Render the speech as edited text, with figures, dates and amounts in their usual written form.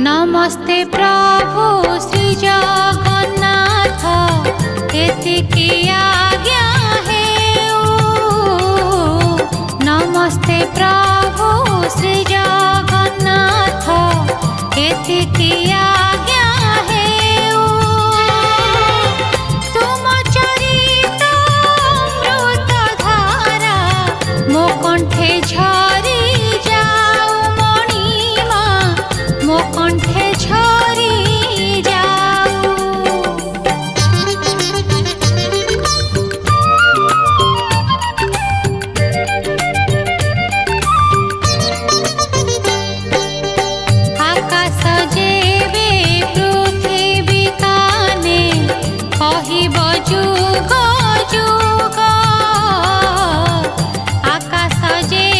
नमस्ते प्रभु श्री जगन्नाथ एतिकी आज्ञा हेउ। नमस्ते प्रभु श्री जगन्नाथ एतिकी आज्ञा हेउ। तुम चरित अमृत धारा मो कंठे झरी जाऊ मणिमा मो कंठे झरी जाऊ। आकाश जेबे पृथ्वी काने कहिब जुग जुग